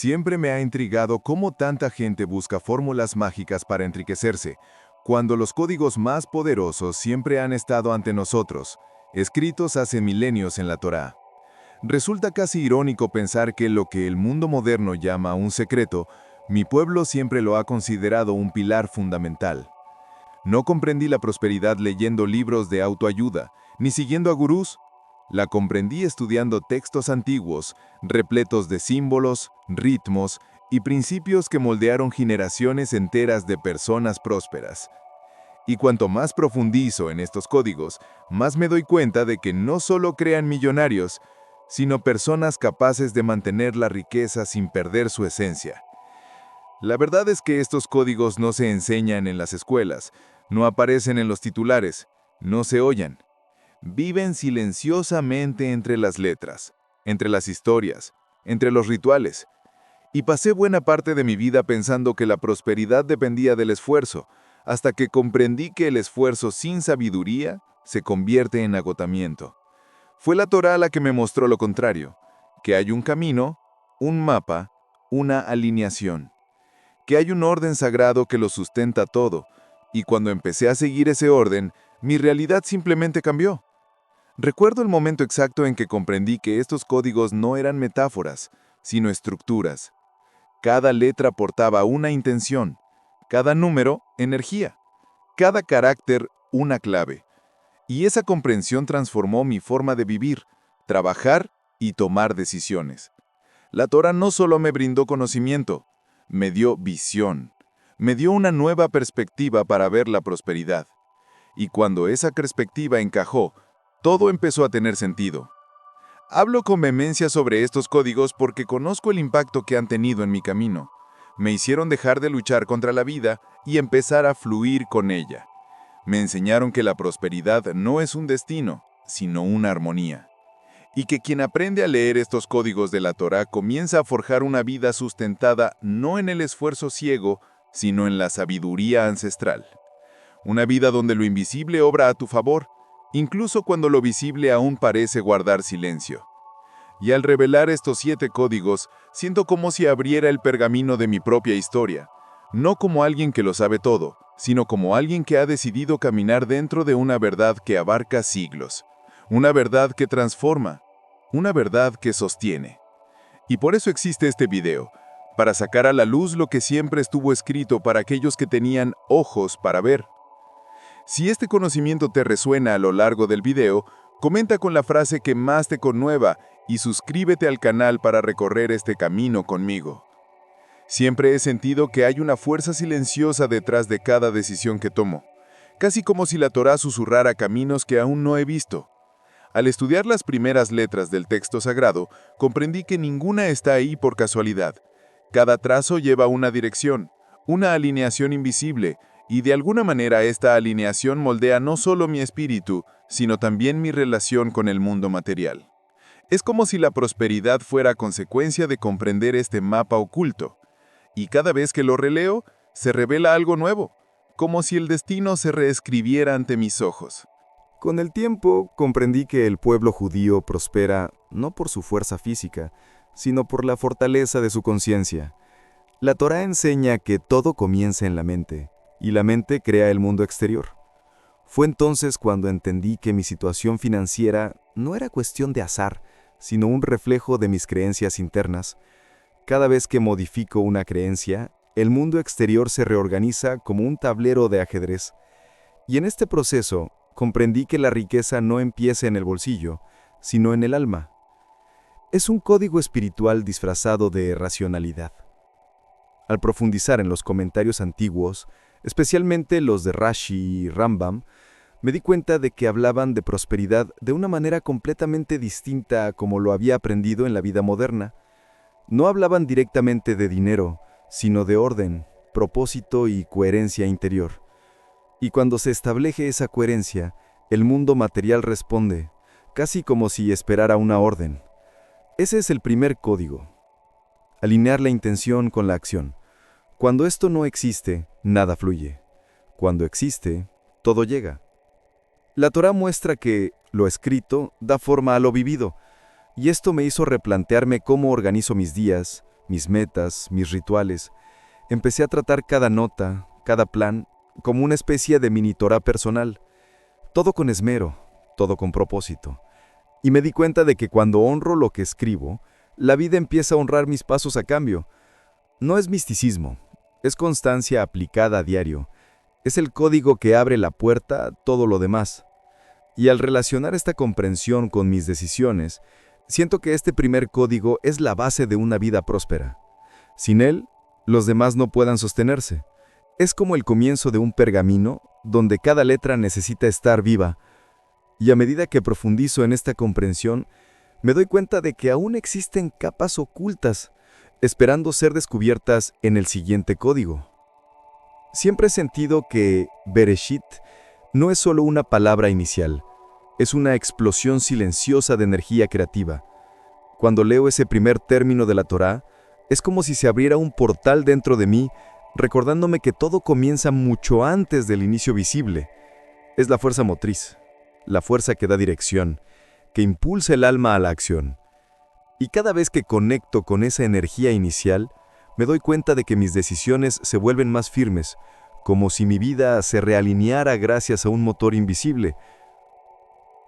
Siempre me ha intrigado cómo tanta gente busca fórmulas mágicas para enriquecerse, cuando los códigos más poderosos siempre han estado ante nosotros, escritos hace milenios en la Torá. Resulta casi irónico pensar que lo que el mundo moderno llama un secreto, mi pueblo siempre lo ha considerado un pilar fundamental. No comprendí la prosperidad leyendo libros de autoayuda, ni siguiendo a gurús. La comprendí estudiando textos antiguos, repletos de símbolos, ritmos y principios que moldearon generaciones enteras de personas prósperas. Y cuanto más profundizo en estos códigos, más me doy cuenta de que no solo crean millonarios, sino personas capaces de mantener la riqueza sin perder su esencia. La verdad es que estos códigos no se enseñan en las escuelas, no aparecen en los titulares, no se oyen. Viven silenciosamente entre las letras, entre las historias, entre los rituales. Y pasé buena parte de mi vida pensando que la prosperidad dependía del esfuerzo, hasta que comprendí que el esfuerzo sin sabiduría se convierte en agotamiento. Fue la Torá la que me mostró lo contrario, que hay un camino, un mapa, una alineación, que hay un orden sagrado que lo sustenta todo, y cuando empecé a seguir ese orden, mi realidad simplemente cambió. Recuerdo el momento exacto en que comprendí que estos códigos no eran metáforas, sino estructuras. Cada letra portaba una intención, cada número, energía, cada carácter, una clave. Y esa comprensión transformó mi forma de vivir, trabajar y tomar decisiones. La Torá no solo me brindó conocimiento, me dio visión, me dio una nueva perspectiva para ver la prosperidad. Y cuando esa perspectiva encajó, todo empezó a tener sentido. Hablo con vehemencia sobre estos códigos porque conozco el impacto que han tenido en mi camino. Me hicieron dejar de luchar contra la vida y empezar a fluir con ella. Me enseñaron que la prosperidad no es un destino, sino una armonía. Y que quien aprende a leer estos códigos de la Torá comienza a forjar una vida sustentada no en el esfuerzo ciego, sino en la sabiduría ancestral. Una vida donde lo invisible obra a tu favor, incluso cuando lo visible aún parece guardar silencio. Y al revelar estos 7 códigos, siento como si abriera el pergamino de mi propia historia, no como alguien que lo sabe todo, sino como alguien que ha decidido caminar dentro de una verdad que abarca siglos, una verdad que transforma, una verdad que sostiene. Y por eso existe este video, para sacar a la luz lo que siempre estuvo escrito para aquellos que tenían ojos para ver. Si este conocimiento te resuena a lo largo del video, comenta con la frase que más te conmueva y suscríbete al canal para recorrer este camino conmigo. Siempre he sentido que hay una fuerza silenciosa detrás de cada decisión que tomo, casi como si la Torá susurrara caminos que aún no he visto. Al estudiar las primeras letras del texto sagrado, comprendí que ninguna está ahí por casualidad. Cada trazo lleva una dirección, una alineación invisible, y de alguna manera esta alineación moldea no solo mi espíritu, sino también mi relación con el mundo material. Es como si la prosperidad fuera consecuencia de comprender este mapa oculto. Y cada vez que lo releo, se revela algo nuevo, como si el destino se reescribiera ante mis ojos. Con el tiempo, comprendí que el pueblo judío prospera no por su fuerza física, sino por la fortaleza de su conciencia. La Torá enseña que todo comienza en la mente, y la mente crea el mundo exterior. Fue entonces cuando entendí que mi situación financiera no era cuestión de azar, sino un reflejo de mis creencias internas. Cada vez que modifico una creencia, el mundo exterior se reorganiza como un tablero de ajedrez. Y en este proceso, comprendí que la riqueza no empieza en el bolsillo, sino en el alma. Es un código espiritual disfrazado de racionalidad. Al profundizar en los comentarios antiguos, especialmente los de Rashi y Rambam, me di cuenta de que hablaban de prosperidad de una manera completamente distinta a como lo había aprendido en la vida moderna. No hablaban directamente de dinero, sino de orden, propósito y coherencia interior. Y cuando se establece esa coherencia, el mundo material responde, casi como si esperara una orden. Ese es el primer código. Alinear la intención con la acción. Cuando esto no existe, nada fluye. Cuando existe, todo llega. La Torá muestra que lo escrito da forma a lo vivido, y esto me hizo replantearme cómo organizo mis días, mis metas, mis rituales. Empecé a tratar cada nota, cada plan, como una especie de mini Torá personal. Todo con esmero, todo con propósito. Y me di cuenta de que cuando honro lo que escribo, la vida empieza a honrar mis pasos a cambio. No es misticismo, es constancia aplicada a diario. Es el código que abre la puerta a todo lo demás. Y al relacionar esta comprensión con mis decisiones, siento que este primer código es la base de una vida próspera. Sin él, los demás no puedan sostenerse. Es como el comienzo de un pergamino donde cada letra necesita estar viva. Y a medida que profundizo en esta comprensión, me doy cuenta de que aún existen capas ocultas, esperando ser descubiertas en el siguiente código. Siempre he sentido que Bereshit no es solo una palabra inicial, es una explosión silenciosa de energía creativa. Cuando leo ese primer término de la Torá, es como si se abriera un portal dentro de mí, recordándome que todo comienza mucho antes del inicio visible. Es la fuerza motriz, la fuerza que da dirección, que impulsa el alma a la acción. Y cada vez que conecto con esa energía inicial, me doy cuenta de que mis decisiones se vuelven más firmes, como si mi vida se realineara gracias a un motor invisible.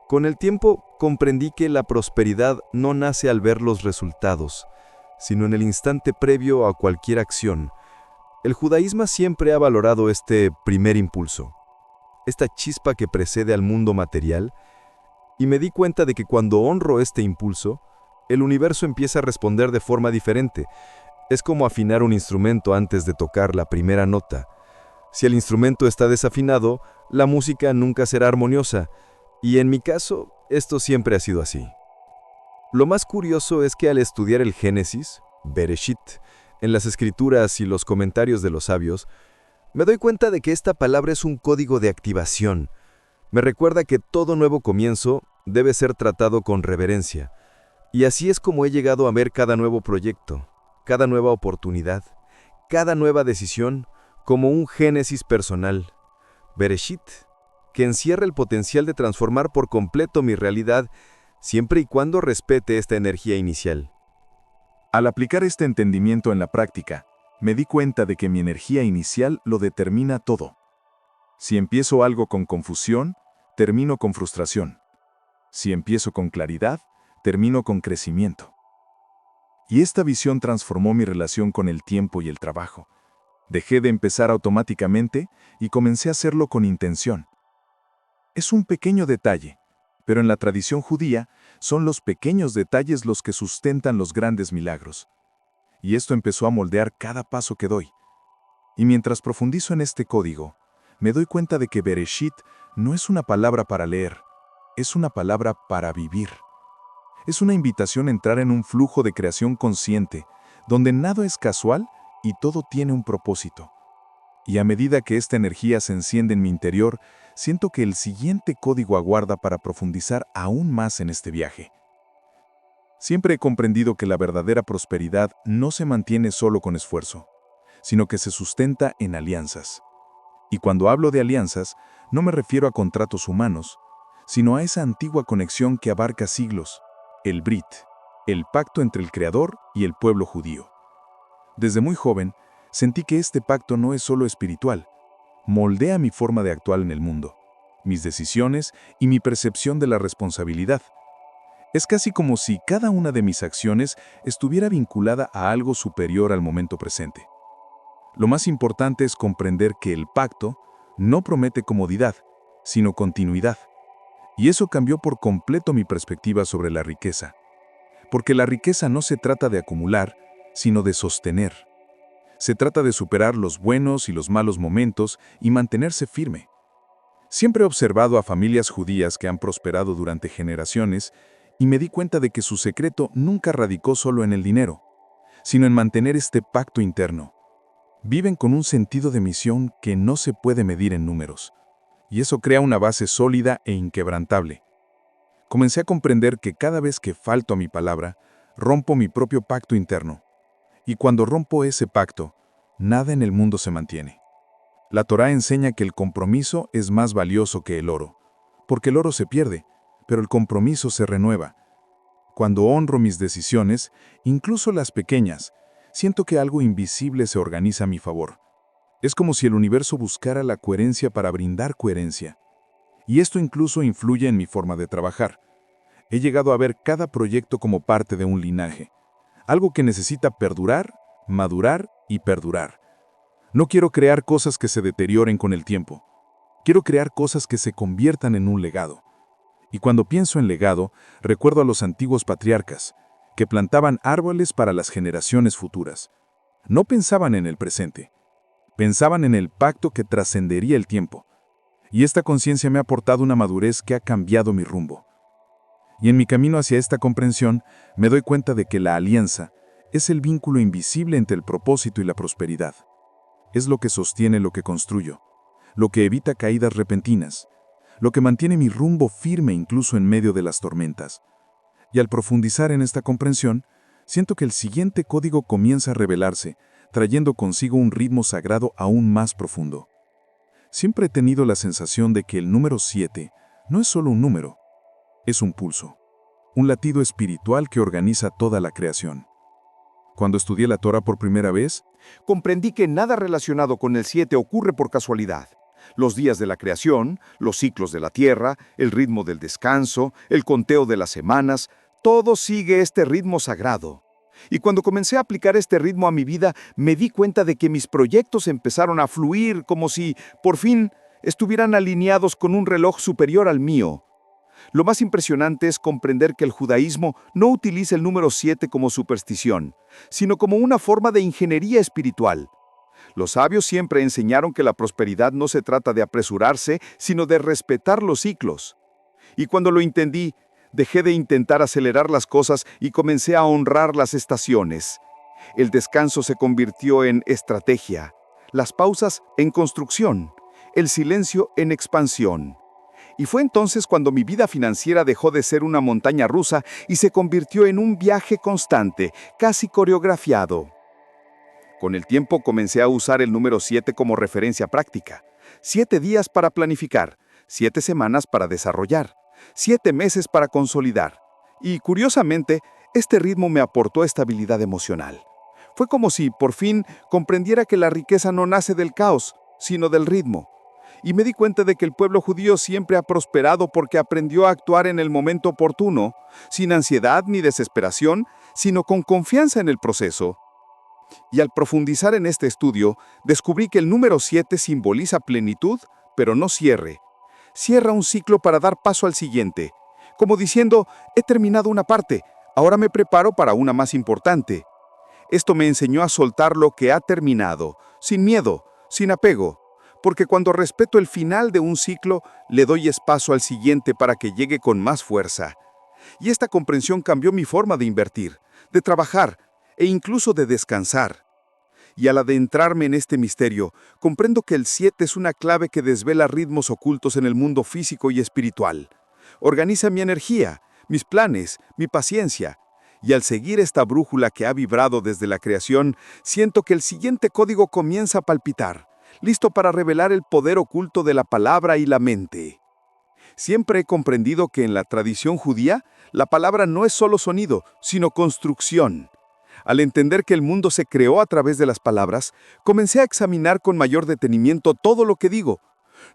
Con el tiempo comprendí que la prosperidad no nace al ver los resultados, sino en el instante previo a cualquier acción. El judaísmo siempre ha valorado este primer impulso, esta chispa que precede al mundo material, y me di cuenta de que cuando honro este impulso, el universo empieza a responder de forma diferente. Es como afinar un instrumento antes de tocar la primera nota. Si el instrumento está desafinado, la música nunca será armoniosa, y en mi caso, esto siempre ha sido así. Lo más curioso es que al estudiar el Génesis, Bereshit, en las escrituras y los comentarios de los sabios, me doy cuenta de que esta palabra es un código de activación. Me recuerda que todo nuevo comienzo debe ser tratado con reverencia. Y así es como he llegado a ver cada nuevo proyecto, cada nueva oportunidad, cada nueva decisión como un génesis personal. Bereshit, que encierra el potencial de transformar por completo mi realidad, siempre y cuando respete esta energía inicial. Al aplicar este entendimiento en la práctica, me di cuenta de que mi energía inicial lo determina todo. Si empiezo algo con confusión, termino con frustración. Si empiezo con claridad, termino con crecimiento. Y esta visión transformó mi relación con el tiempo y el trabajo. Dejé de empezar automáticamente y comencé a hacerlo con intención. Es un pequeño detalle, pero en la tradición judía son los pequeños detalles los que sustentan los grandes milagros. Y esto empezó a moldear cada paso que doy. Y mientras profundizo en este código, me doy cuenta de que Bereshit no es una palabra para leer, es una palabra para vivir. Es una invitación a entrar en un flujo de creación consciente, donde nada es casual y todo tiene un propósito. Y a medida que esta energía se enciende en mi interior, siento que el siguiente código aguarda para profundizar aún más en este viaje. Siempre he comprendido que la verdadera prosperidad no se mantiene solo con esfuerzo, sino que se sustenta en alianzas. Y cuando hablo de alianzas, no me refiero a contratos humanos, sino a esa antigua conexión que abarca siglos, el Brit, el pacto entre el Creador y el pueblo judío. Desde muy joven, sentí que este pacto no es solo espiritual, moldea mi forma de actuar en el mundo, mis decisiones y mi percepción de la responsabilidad. Es casi como si cada una de mis acciones estuviera vinculada a algo superior al momento presente. Lo más importante es comprender que el pacto no promete comodidad, sino continuidad. Y eso cambió por completo mi perspectiva sobre la riqueza. Porque la riqueza no se trata de acumular, sino de sostener. Se trata de superar los buenos y los malos momentos y mantenerse firme. Siempre he observado a familias judías que han prosperado durante generaciones y me di cuenta de que su secreto nunca radicó solo en el dinero, sino en mantener este pacto interno. Viven con un sentido de misión que no se puede medir en números, y eso crea una base sólida e inquebrantable. Comencé a comprender que cada vez que falto a mi palabra, rompo mi propio pacto interno. Y cuando rompo ese pacto, nada en el mundo se mantiene. La Torá enseña que el compromiso es más valioso que el oro, porque el oro se pierde, pero el compromiso se renueva. Cuando honro mis decisiones, incluso las pequeñas, siento que algo invisible se organiza a mi favor. Es como si el universo buscara la coherencia para brindar coherencia. Y esto incluso influye en mi forma de trabajar. He llegado a ver cada proyecto como parte de un linaje, algo que necesita perdurar, madurar y perdurar. No quiero crear cosas que se deterioren con el tiempo. Quiero crear cosas que se conviertan en un legado. Y cuando pienso en legado, recuerdo a los antiguos patriarcas, que plantaban árboles para las generaciones futuras. No pensaban en el presente, pensaban en el pacto que trascendería el tiempo. Y esta conciencia me ha aportado una madurez que ha cambiado mi rumbo. Y en mi camino hacia esta comprensión, me doy cuenta de que la alianza es el vínculo invisible entre el propósito y la prosperidad. Es lo que sostiene lo que construyo, lo que evita caídas repentinas, lo que mantiene mi rumbo firme incluso en medio de las tormentas. Y al profundizar en esta comprensión, siento que el siguiente código comienza a revelarse, trayendo consigo un ritmo sagrado aún más profundo. Siempre he tenido la sensación de que el número 7 no es solo un número, es un pulso, un latido espiritual que organiza toda la creación. Cuando estudié la Torá por primera vez, comprendí que nada relacionado con el 7 ocurre por casualidad. Los días de la creación, los ciclos de la tierra, el ritmo del descanso, el conteo de las semanas, todo sigue este ritmo sagrado. Y cuando comencé a aplicar este ritmo a mi vida, me di cuenta de que mis proyectos empezaron a fluir como si, por fin, estuvieran alineados con un reloj superior al mío. Lo más impresionante es comprender que el judaísmo no utiliza el número 7 como superstición, sino como una forma de ingeniería espiritual. Los sabios siempre enseñaron que la prosperidad no se trata de apresurarse, sino de respetar los ciclos. Y cuando lo entendí, dejé de intentar acelerar las cosas y comencé a honrar las estaciones. El descanso se convirtió en estrategia, las pausas en construcción, el silencio en expansión. Y fue entonces cuando mi vida financiera dejó de ser una montaña rusa y se convirtió en un viaje constante, casi coreografiado. Con el tiempo comencé a usar el número 7 como referencia práctica. 7 días para planificar, 7 semanas para desarrollar, 7 meses para consolidar. Y curiosamente, este ritmo me aportó estabilidad emocional. Fue como si, por fin, comprendiera que la riqueza no nace del caos, sino del ritmo. Y me di cuenta de que el pueblo judío siempre ha prosperado porque aprendió a actuar en el momento oportuno, sin ansiedad ni desesperación, sino con confianza en el proceso. Y al profundizar en este estudio, descubrí que el número 7 simboliza plenitud, pero no cierre. Cierra un ciclo para dar paso al siguiente, como diciendo, he terminado una parte, ahora me preparo para una más importante. Esto me enseñó a soltar lo que ha terminado, sin miedo, sin apego, porque cuando respeto el final de un ciclo, le doy espacio al siguiente para que llegue con más fuerza. Y esta comprensión cambió mi forma de invertir, de trabajar e incluso de descansar. Y al adentrarme en este misterio, comprendo que el 7 es una clave que desvela ritmos ocultos en el mundo físico y espiritual. Organiza mi energía, mis planes, mi paciencia. Y al seguir esta brújula que ha vibrado desde la creación, siento que el siguiente código comienza a palpitar, listo para revelar el poder oculto de la palabra y la mente. Siempre he comprendido que en la tradición judía, la palabra no es solo sonido, sino construcción. Al entender que el mundo se creó a través de las palabras, comencé a examinar con mayor detenimiento todo lo que digo.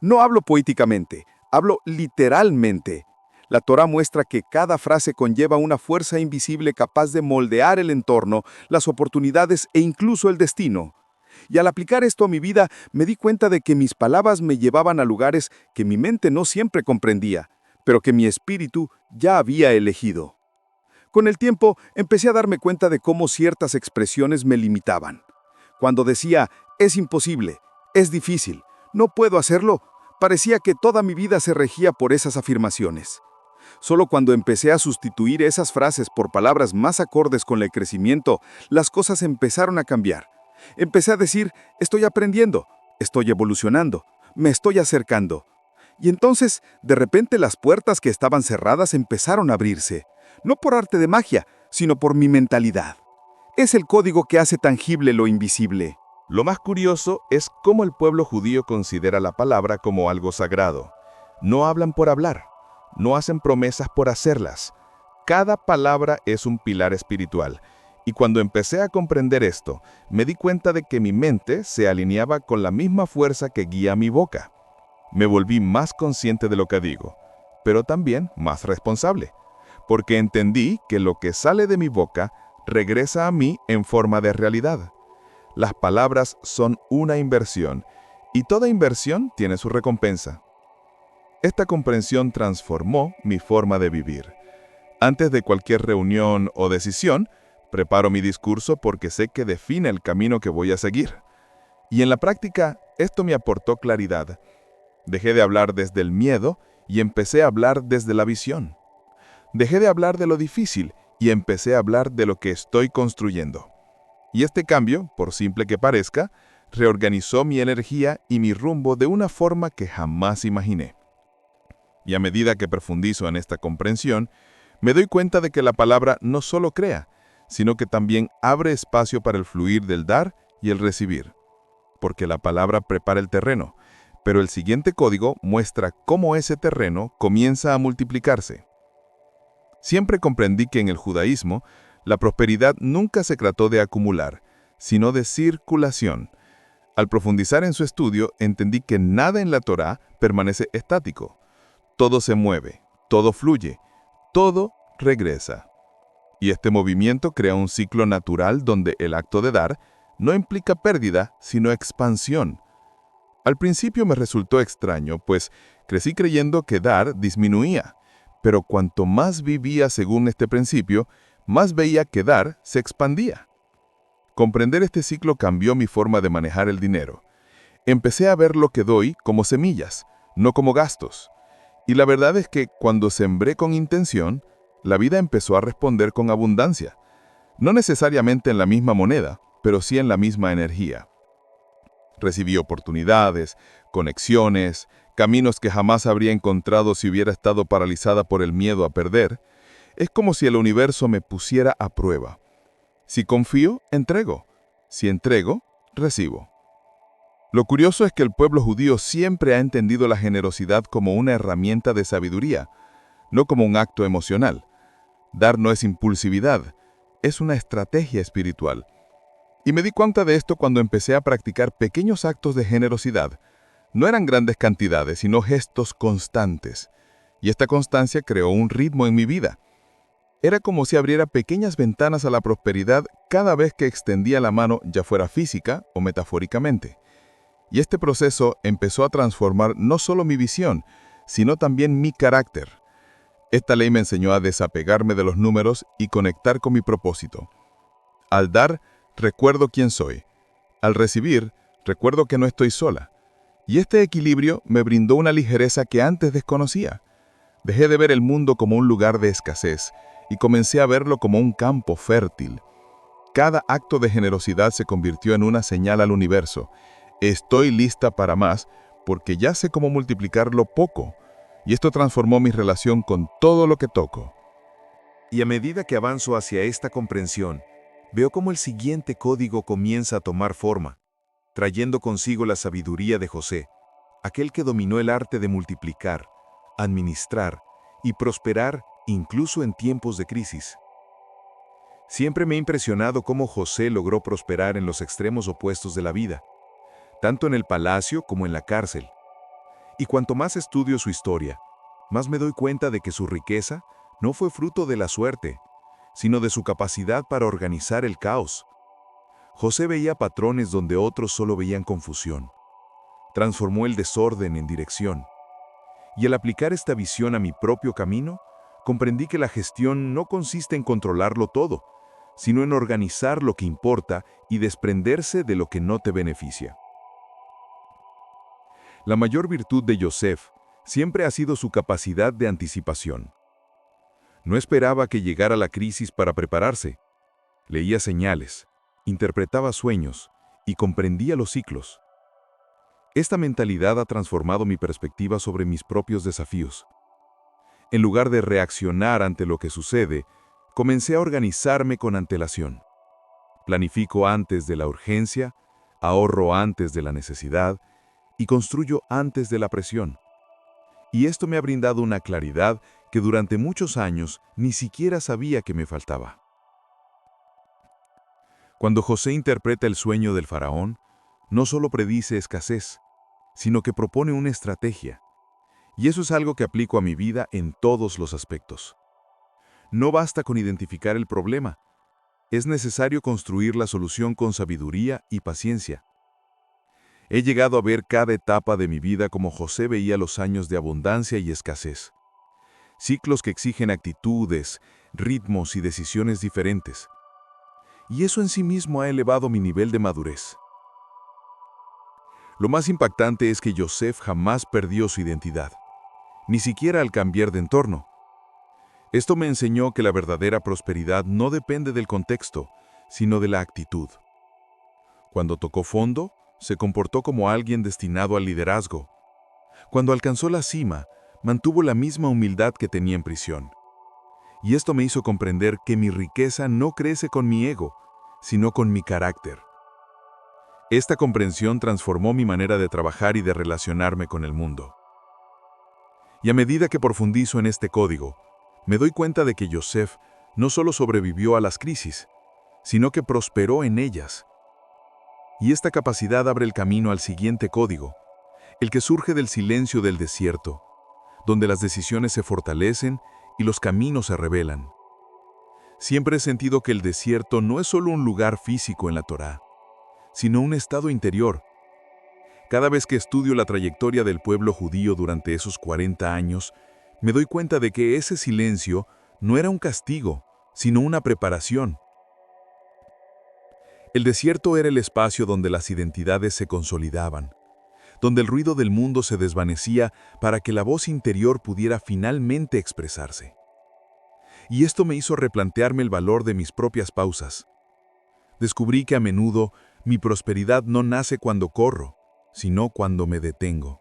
No hablo poéticamente, hablo literalmente. La Torá muestra que cada frase conlleva una fuerza invisible capaz de moldear el entorno, las oportunidades e incluso el destino. Y al aplicar esto a mi vida, me di cuenta de que mis palabras me llevaban a lugares que mi mente no siempre comprendía, pero que mi espíritu ya había elegido. Con el tiempo, empecé a darme cuenta de cómo ciertas expresiones me limitaban. Cuando decía, es imposible, es difícil, no puedo hacerlo, parecía que toda mi vida se regía por esas afirmaciones. Solo cuando empecé a sustituir esas frases por palabras más acordes con el crecimiento, las cosas empezaron a cambiar. Empecé a decir, estoy aprendiendo, estoy evolucionando, me estoy acercando. Y entonces, de repente las puertas que estaban cerradas empezaron a abrirse. No por arte de magia, sino por mi mentalidad. Es el código que hace tangible lo invisible. Lo más curioso es cómo el pueblo judío considera la palabra como algo sagrado. No hablan por hablar, no hacen promesas por hacerlas. Cada palabra es un pilar espiritual, Y cuando empecé a comprender esto, me di cuenta de que mi mente se alineaba con la misma fuerza que guía mi boca. Me volví más consciente de lo que digo, pero también más responsable, porque entendí que lo que sale de mi boca regresa a mí en forma de realidad. Las palabras son una inversión, y toda inversión tiene su recompensa. Esta comprensión transformó mi forma de vivir. Antes de cualquier reunión o decisión, preparo mi discurso porque sé que define el camino que voy a seguir. Y en la práctica, esto me aportó claridad. Dejé de hablar desde el miedo y empecé a hablar desde la visión. Dejé de hablar de lo difícil y empecé a hablar de lo que estoy construyendo. Y este cambio, por simple que parezca, reorganizó mi energía y mi rumbo de una forma que jamás imaginé. Y a medida que profundizo en esta comprensión, me doy cuenta de que la palabra no solo crea, sino que también abre espacio para el fluir del dar y el recibir. Porque la palabra prepara el terreno, pero el siguiente código muestra cómo ese terreno comienza a multiplicarse. Siempre comprendí que en el judaísmo, la prosperidad nunca se trató de acumular, sino de circulación. Al profundizar en su estudio, entendí que nada en la Torá permanece estático. Todo se mueve, todo fluye, todo regresa. Y este movimiento crea un ciclo natural donde el acto de dar no implica pérdida, sino expansión. Al principio me resultó extraño, pues crecí creyendo que dar disminuía, pero cuanto más vivía según este principio, más veía que dar se expandía. Comprender este ciclo cambió mi forma de manejar el dinero. Empecé a ver lo que doy como semillas, no como gastos. Y la verdad es que cuando sembré con intención, la vida empezó a responder con abundancia. No necesariamente en la misma moneda, pero sí en la misma energía. Recibí oportunidades, conexiones, caminos que jamás habría encontrado si hubiera estado paralizada por el miedo a perder. Es como si el universo me pusiera a prueba. Si confío, entrego. Si entrego, recibo. Lo curioso es que el pueblo judío siempre ha entendido la generosidad como una herramienta de sabiduría, no como un acto emocional. Dar no es impulsividad, es una estrategia espiritual. Y me di cuenta de esto cuando empecé a practicar pequeños actos de generosidad. No eran grandes cantidades, sino gestos constantes. Y esta constancia creó un ritmo en mi vida. Era como si abriera pequeñas ventanas a la prosperidad cada vez que extendía la mano, ya fuera física o metafóricamente. Y este proceso empezó a transformar no solo mi visión, sino también mi carácter. Esta ley me enseñó a desapegarme de los números y conectar con mi propósito. Al dar, recuerdo quién soy. Al recibir, recuerdo que no estoy sola. Y este equilibrio me brindó una ligereza que antes desconocía. Dejé de ver el mundo como un lugar de escasez y comencé a verlo como un campo fértil. Cada acto de generosidad se convirtió en una señal al universo. Estoy lista para más porque ya sé cómo multiplicar lo poco. Y esto transformó mi relación con todo lo que toco. Y a medida que avanzo hacia esta comprensión, veo cómo el siguiente código comienza a tomar forma, trayendo consigo la sabiduría de José, aquel que dominó el arte de multiplicar, administrar y prosperar incluso en tiempos de crisis. Siempre me ha impresionado cómo José logró prosperar en los extremos opuestos de la vida, tanto en el palacio como en la cárcel. Y cuanto más estudio su historia, más me doy cuenta de que su riqueza no fue fruto de la suerte, sino de su capacidad para organizar el caos. José veía patrones donde otros solo veían confusión. Transformó el desorden en dirección. Y al aplicar esta visión a mi propio camino, comprendí que la gestión no consiste en controlarlo todo, sino en organizar lo que importa y desprenderse de lo que no te beneficia. La mayor virtud de Yosef siempre ha sido su capacidad de anticipación. No esperaba que llegara la crisis para prepararse. Leía señales, interpretaba sueños y comprendía los ciclos. Esta mentalidad ha transformado mi perspectiva sobre mis propios desafíos. En lugar de reaccionar ante lo que sucede, comencé a organizarme con antelación. Planifico antes de la urgencia, ahorro antes de la necesidad y construyo antes de la presión. Y esto me ha brindado una claridad que durante muchos años ni siquiera sabía que me faltaba. Cuando José interpreta el sueño del faraón, no solo predice escasez, sino que propone una estrategia. Y eso es algo que aplico a mi vida en todos los aspectos. No basta con identificar el problema, es necesario construir la solución con sabiduría y paciencia. He llegado a ver cada etapa de mi vida como José veía los años de abundancia y escasez. Ciclos que exigen actitudes, ritmos y decisiones diferentes. Y eso en sí mismo ha elevado mi nivel de madurez. Lo más impactante es que Yosef jamás perdió su identidad, ni siquiera al cambiar de entorno. Esto me enseñó que la verdadera prosperidad no depende del contexto, sino de la actitud. Cuando tocó fondo, se comportó como alguien destinado al liderazgo. Cuando alcanzó la cima, mantuvo la misma humildad que tenía en prisión. Y esto me hizo comprender que mi riqueza no crece con mi ego, sino con mi carácter. Esta comprensión transformó mi manera de trabajar y de relacionarme con el mundo. Y a medida que profundizo en este código, me doy cuenta de que Yosef no solo sobrevivió a las crisis, sino que prosperó en ellas. Y esta capacidad abre el camino al siguiente código, el que surge del silencio del desierto, donde las decisiones se fortalecen y los caminos se revelan. Siempre he sentido que el desierto no es solo un lugar físico en la Torá, sino un estado interior. Cada vez que estudio la trayectoria del pueblo judío durante esos 40 años, me doy cuenta de que ese silencio no era un castigo, sino una preparación. El desierto era el espacio donde las identidades se consolidaban, donde el ruido del mundo se desvanecía para que la voz interior pudiera finalmente expresarse. Y esto me hizo replantearme el valor de mis propias pausas. Descubrí que a menudo mi prosperidad no nace cuando corro, sino cuando me detengo.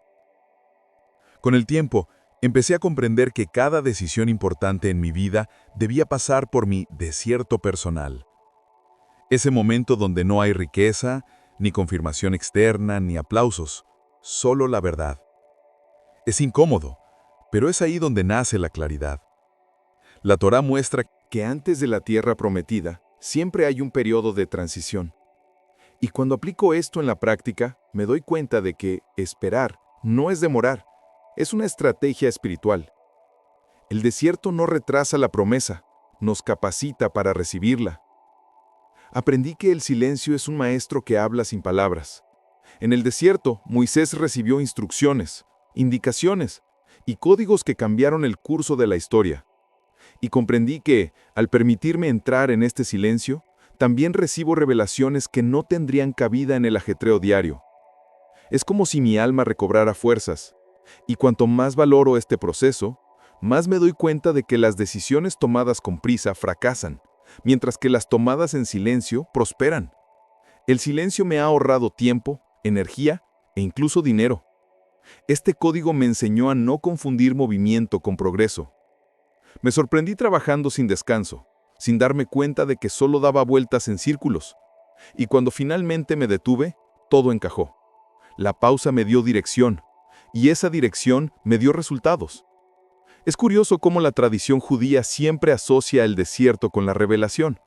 Con el tiempo, empecé a comprender que cada decisión importante en mi vida debía pasar por mi desierto personal. Ese momento donde no hay riqueza, ni confirmación externa, ni aplausos, solo la verdad. Es incómodo, pero es ahí donde nace la claridad. La Torá muestra Que antes de la tierra prometida, siempre hay un periodo de transición. Y cuando aplico esto en la práctica, me doy cuenta de que esperar no es demorar, es una estrategia espiritual. El desierto no retrasa la promesa, nos capacita para recibirla. Aprendí que el silencio es un maestro que habla sin palabras. En el desierto, Moisés recibió instrucciones, indicaciones y códigos que cambiaron el curso de la historia. Y comprendí que, al permitirme entrar en este silencio, también recibo revelaciones que no tendrían cabida en el ajetreo diario. Es como si mi alma recobrara fuerzas, y cuanto más valoro este proceso, más me doy cuenta de que las decisiones tomadas con prisa fracasan, mientras que las tomadas en silencio prosperan. El silencio me ha ahorrado tiempo, energía e incluso dinero. Este código me enseñó a no confundir movimiento con progreso. Me sorprendí trabajando sin descanso, sin darme cuenta de que solo daba vueltas en círculos. Y cuando finalmente me detuve, todo encajó. La pausa me dio dirección, y esa dirección me dio resultados. Es curioso cómo la tradición judía siempre asocia el desierto con la revelación.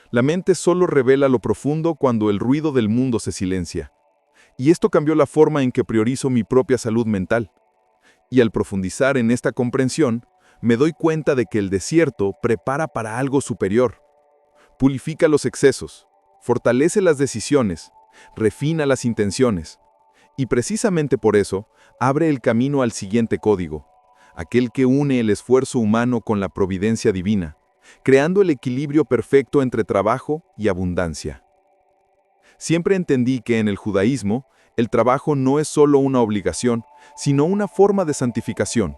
La mente solo revela lo profundo cuando el ruido del mundo se silencia. Y esto cambió la forma en que priorizo mi propia salud mental. Y al profundizar en esta comprensión, me doy cuenta de que el desierto prepara para algo superior. Purifica los excesos, fortalece las decisiones, refina las intenciones. Y precisamente por eso, abre el camino al siguiente código, aquel que une el esfuerzo humano con la providencia divina, creando el equilibrio perfecto entre trabajo y abundancia. Siempre entendí que en el judaísmo, el trabajo no es solo una obligación, sino una forma de santificación.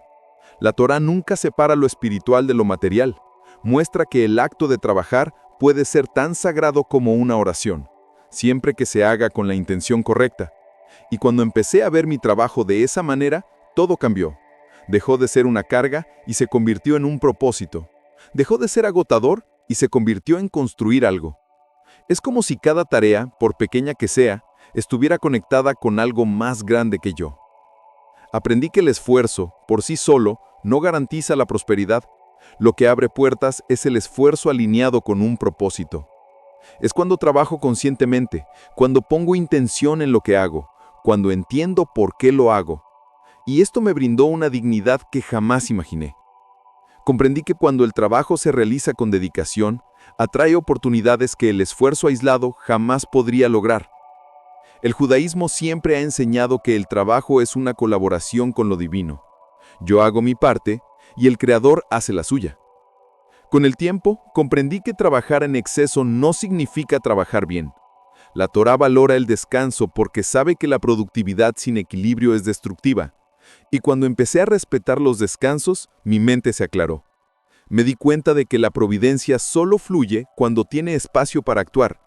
La Torá nunca separa lo espiritual de lo material. Muestra que el acto de trabajar puede ser tan sagrado como una oración, siempre que se haga con la intención correcta. Y cuando empecé a ver mi trabajo de esa manera, todo cambió. Dejó de ser una carga y se convirtió en un propósito. Dejó de ser agotador y se convirtió en construir algo. Es como si cada tarea, por pequeña que sea, estuviera conectada con algo más grande que yo. Aprendí que el esfuerzo, por sí solo, no garantiza la prosperidad. Lo que abre puertas es el esfuerzo alineado con un propósito. Es cuando trabajo conscientemente, cuando pongo intención en lo que hago, cuando entiendo por qué lo hago. Y esto me brindó una dignidad que jamás imaginé. Comprendí que cuando el trabajo se realiza con dedicación, atrae oportunidades que el esfuerzo aislado jamás podría lograr. El judaísmo siempre ha enseñado que el trabajo es una colaboración con lo divino. Yo hago mi parte y el Creador hace la suya. Con el tiempo, comprendí que trabajar en exceso no significa trabajar bien. La Torá valora el descanso porque sabe que la productividad sin equilibrio es destructiva. Y cuando empecé a respetar los descansos, mi mente se aclaró. Me di cuenta de que la providencia solo fluye cuando tiene espacio para actuar.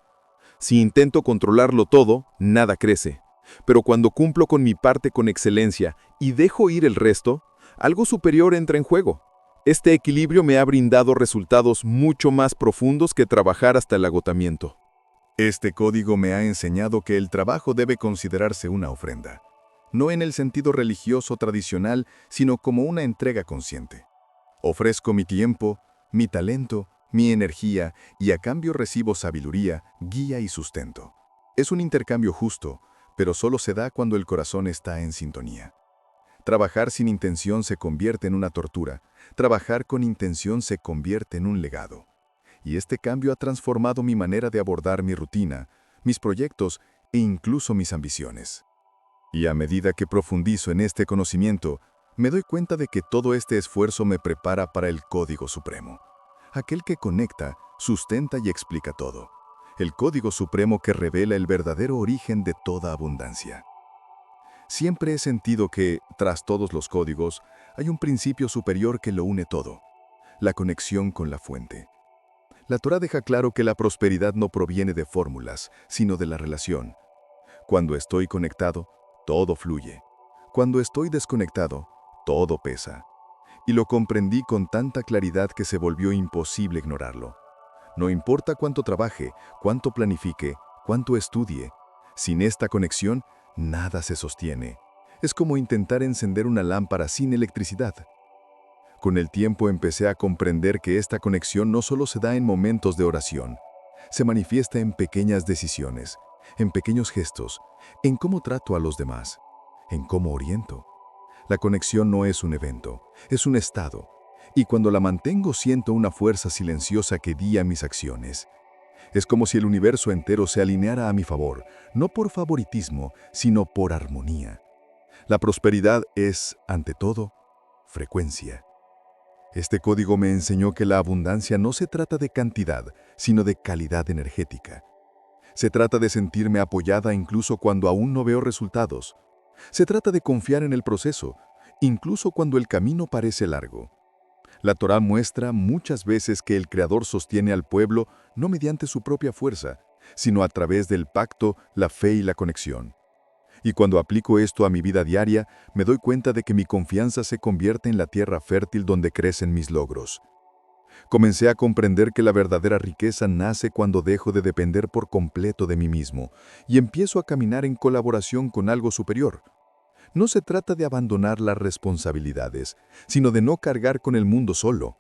Si intento controlarlo todo, nada crece. Pero cuando cumplo con mi parte con excelencia y dejo ir el resto, algo superior entra en juego. Este equilibrio me ha brindado resultados mucho más profundos que trabajar hasta el agotamiento. Este código me ha enseñado que el trabajo debe considerarse una ofrenda, no en el sentido religioso tradicional, sino como una entrega consciente. Ofrezco mi tiempo, mi talento, mi energía y a cambio recibo sabiduría, guía y sustento. Es un intercambio justo, pero solo se da cuando el corazón está en sintonía. Trabajar sin intención se convierte en una tortura. Trabajar con intención se convierte en un legado. Y este cambio ha transformado mi manera de abordar mi rutina, mis proyectos e incluso mis ambiciones. Y a medida que profundizo en este conocimiento, me doy cuenta de que todo este esfuerzo me prepara para el Código Supremo. Aquel que conecta, sustenta y explica todo. El Código Supremo que revela el verdadero origen de toda abundancia. Siempre he sentido que, tras todos los códigos, hay un principio superior que lo une todo: la conexión con la fuente. La Torá deja claro que la prosperidad no proviene de fórmulas, sino de la relación. Cuando estoy conectado, todo fluye. Cuando estoy desconectado, todo pesa. Y lo comprendí con tanta claridad que se volvió imposible ignorarlo. No importa cuánto trabaje, cuánto planifique, cuánto estudie, sin esta conexión, nada se sostiene. Es como intentar encender una lámpara sin electricidad. Con el tiempo empecé a comprender que esta conexión no solo se da en momentos de oración, se manifiesta en pequeñas decisiones, en pequeños gestos, en cómo trato a los demás, en cómo oriento. La conexión no es un evento, es un estado, y cuando la mantengo siento una fuerza silenciosa que guía mis acciones. Es como si el universo entero se alineara a mi favor, no por favoritismo, sino por armonía. La prosperidad es, ante todo, frecuencia. Este código me enseñó que la abundancia no se trata de cantidad, sino de calidad energética. Se trata de sentirme apoyada incluso cuando aún no veo resultados. Se trata de confiar en el proceso, incluso cuando el camino parece largo. La Torá muestra muchas veces que el Creador sostiene al pueblo no mediante su propia fuerza, sino a través del pacto, la fe y la conexión. Y cuando aplico esto a mi vida diaria, me doy cuenta de que mi confianza se convierte en la tierra fértil donde crecen mis logros. Comencé a comprender que la verdadera riqueza nace cuando dejo de depender por completo de mí mismo y empiezo a caminar en colaboración con algo superior. No se trata de abandonar las responsabilidades, sino de no cargar con el mundo solo.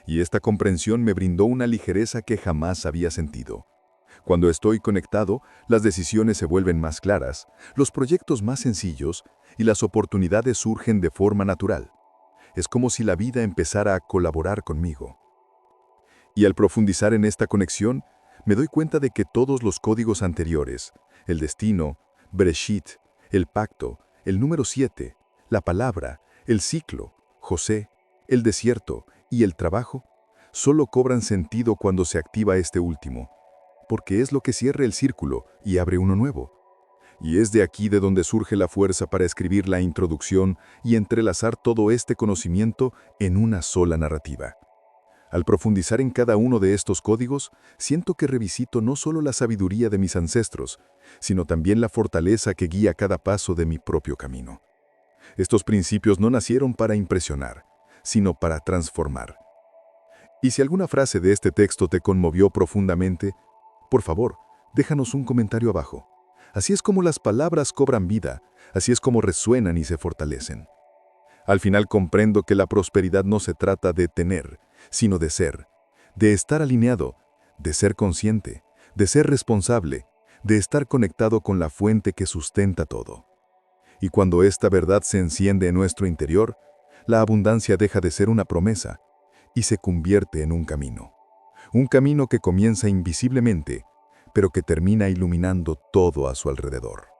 Y esta comprensión me brindó una ligereza que jamás había sentido. Cuando estoy conectado, las decisiones se vuelven más claras, los proyectos más sencillos y las oportunidades surgen de forma natural. Es como si la vida empezara a colaborar conmigo. Y al profundizar en esta conexión, me doy cuenta de que todos los códigos anteriores, el destino, Bereshit, el pacto, el número 7, la palabra, el ciclo, José, el desierto y el trabajo, solo cobran sentido cuando se activa este último, porque es lo que cierra el círculo y abre uno nuevo. Y es de aquí de donde surge la fuerza para escribir la introducción y entrelazar todo este conocimiento en una sola narrativa. Al profundizar en cada uno de estos códigos, siento que revisito no solo la sabiduría de mis ancestros, sino también la fortaleza que guía cada paso de mi propio camino. Estos principios no nacieron para impresionar, sino para transformar. Y si alguna frase de este texto te conmovió profundamente, por favor, déjanos un comentario abajo. Así es como las palabras cobran vida, así es como resuenan y se fortalecen. Al final comprendo que la prosperidad no se trata de tener, sino de ser, de estar alineado, de ser consciente, de ser responsable, de estar conectado con la fuente que sustenta todo. Y cuando esta verdad se enciende en nuestro interior, la abundancia deja de ser una promesa y se convierte en un camino. Un camino que comienza invisiblemente, pero que termina iluminando todo a su alrededor.